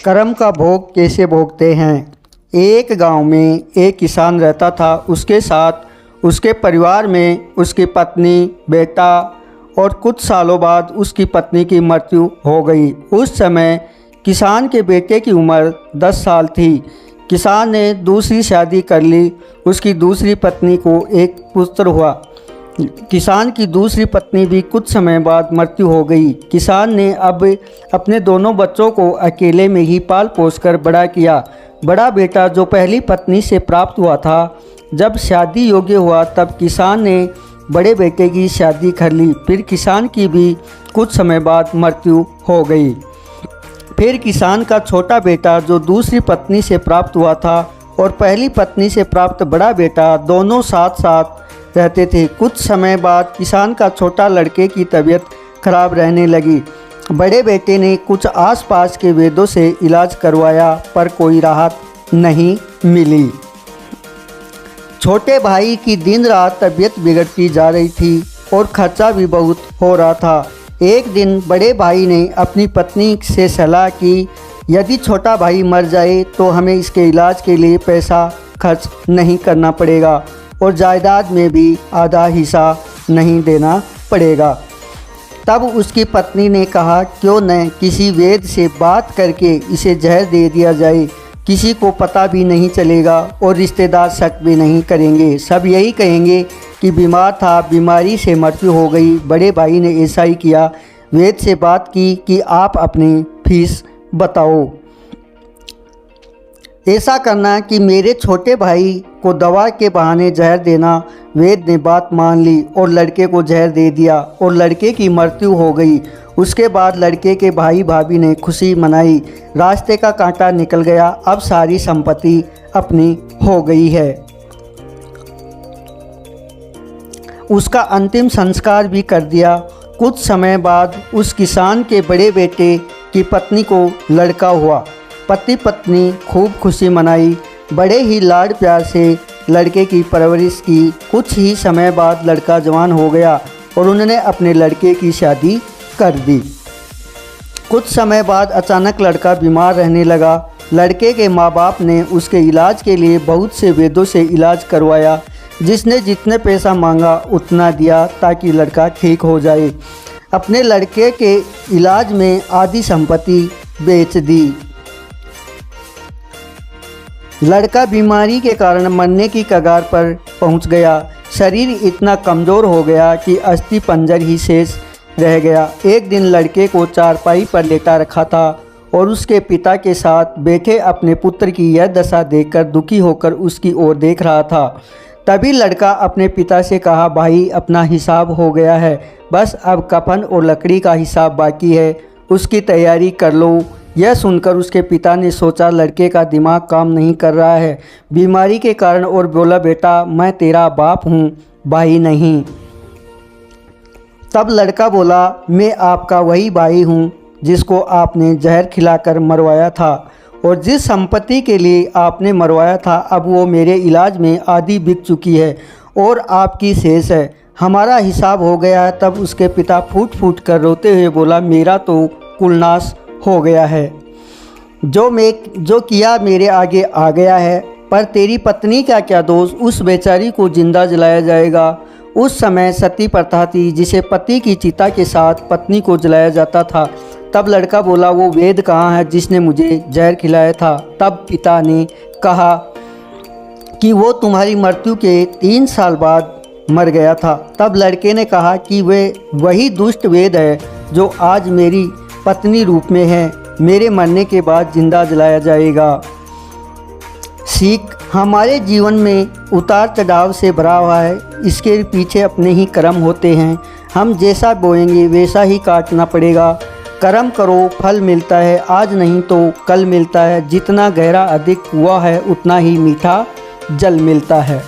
कर्म का भोग कैसे भोगते हैं। एक गांव में एक किसान रहता था। उसके साथ उसके परिवार में उसकी पत्नी, बेटा और कुछ सालों बाद उसकी पत्नी की मृत्यु हो गई। उस समय किसान के बेटे की उम्र 10 साल थी। किसान ने दूसरी शादी कर ली। उसकी दूसरी पत्नी को एक पुत्र हुआ। किसान की दूसरी पत्नी भी कुछ समय बाद मृत्यु हो गई। किसान ने अब अपने दोनों बच्चों को अकेले में ही पाल पोस कर बड़ा किया। बड़ा बेटा जो पहली पत्नी से प्राप्त हुआ था, जब शादी योग्य हुआ तब किसान ने बड़े बेटे की शादी कर ली। फिर किसान की भी कुछ समय बाद मृत्यु हो गई। फिर किसान का छोटा बेटा जो दूसरी पत्नी से प्राप्त हुआ था और पहली पत्नी से प्राप्त बड़ा बेटा, दोनों साथ साथ रहते थे। कुछ समय बाद किसान का छोटा लड़के की तबीयत खराब रहने लगी। बड़े बेटे ने कुछ आसपास के वैद्यों से इलाज करवाया पर कोई राहत नहीं मिली। छोटे भाई की दिन रात तबीयत बिगड़ती जा रही थी और खर्चा भी बहुत हो रहा था। एक दिन बड़े भाई ने अपनी पत्नी से सलाह की, यदि छोटा भाई मर जाए तो हमें इसके इलाज के लिए पैसा खर्च नहीं करना पड़ेगा और जायदाद में भी आधा हिस्सा नहीं देना पड़ेगा। तब उसकी पत्नी ने कहा, क्यों न किसी वैद्य से बात करके इसे जहर दे दिया जाए। किसी को पता भी नहीं चलेगा और रिश्तेदार शक भी नहीं करेंगे। सब यही कहेंगे कि बीमार था, बीमारी से मृत्यु हो गई। बड़े भाई ने ऐसा ही किया। वैद्य से बात की कि आप अपनी फीस बताओ। ऐसा करना कि मेरे छोटे भाई को दवा के बहाने जहर देना। वैद्य ने बात मान ली और लड़के को जहर दे दिया और लड़के की मृत्यु हो गई। उसके बाद लड़के के भाई भाभी ने खुशी मनाई। रास्ते का कांटा निकल गया। अब सारी संपत्ति अपनी हो गई है। उसका अंतिम संस्कार भी कर दिया। कुछ समय बाद उस किसान के बड़े बेटे की पत्नी को लड़का हुआ। पति पत्नी खूब खुशी मनाई। बड़े ही लाड प्यार से लड़के की परवरिश की। कुछ ही समय बाद लड़का जवान हो गया और उन्होंने अपने लड़के की शादी कर दी। कुछ समय बाद अचानक लड़का बीमार रहने लगा। लड़के के माँ बाप ने उसके इलाज के लिए बहुत से वैद्यों से इलाज करवाया। जिसने जितने पैसा मांगा उतना दिया ताकि लड़का ठीक हो जाए। अपने लड़के के इलाज में आधी संपत्ति बेच दी। लड़का बीमारी के कारण मरने की कगार पर पहुंच गया। शरीर इतना कमज़ोर हो गया कि अस्थि पंजर ही शेष रह गया। एक दिन लड़के को चारपाई पर लेटा रखा था और उसके पिता के साथ बैठे अपने पुत्र की यह दशा देखकर दुखी होकर उसकी ओर देख रहा था। तभी लड़का अपने पिता से कहा, भाई अपना हिसाब हो गया है, बस अब कफन और लकड़ी का हिसाब बाकी है, उसकी तैयारी कर लो। यह सुनकर उसके पिता ने सोचा लड़के का दिमाग काम नहीं कर रहा है बीमारी के कारण और बोला, बेटा मैं तेरा बाप हूँ, भाई नहीं। तब लड़का बोला, मैं आपका वही भाई हूँ जिसको आपने जहर खिलाकर मरवाया था और जिस संपत्ति के लिए आपने मरवाया था अब वो मेरे इलाज में आधी बिक चुकी है और आपकी शेष है। हमारा हिसाब हो गया है। तब उसके पिता फूट फूट कर रोते हुए बोला, मेरा तो कुलनाश हो गया है। जो किया मेरे आगे आ गया है, पर तेरी पत्नी का क्या दोष, उस बेचारी को जिंदा जलाया जाएगा। उस समय सती प्रथा थी जिसे पति की चिता के साथ पत्नी को जलाया जाता था। तब लड़का बोला, वो वेद कहाँ है जिसने मुझे जहर खिलाया था। तब पिता ने कहा कि वो तुम्हारी मृत्यु के 3 साल बाद मर गया था। तब लड़के ने कहा कि वे वही दुष्ट वेद है जो आज मेरी पत्नी रूप में है, मेरे मरने के बाद जिंदा जलाया जाएगा। सीख, हमारे जीवन में उतार चढ़ाव से भरा हुआ है, इसके पीछे अपने ही कर्म होते हैं। हम जैसा बोएंगे वैसा ही काटना पड़ेगा। कर्म करो, फल मिलता है, आज नहीं तो कल मिलता है। जितना गहरा अधिक कुआं है उतना ही मीठा जल मिलता है।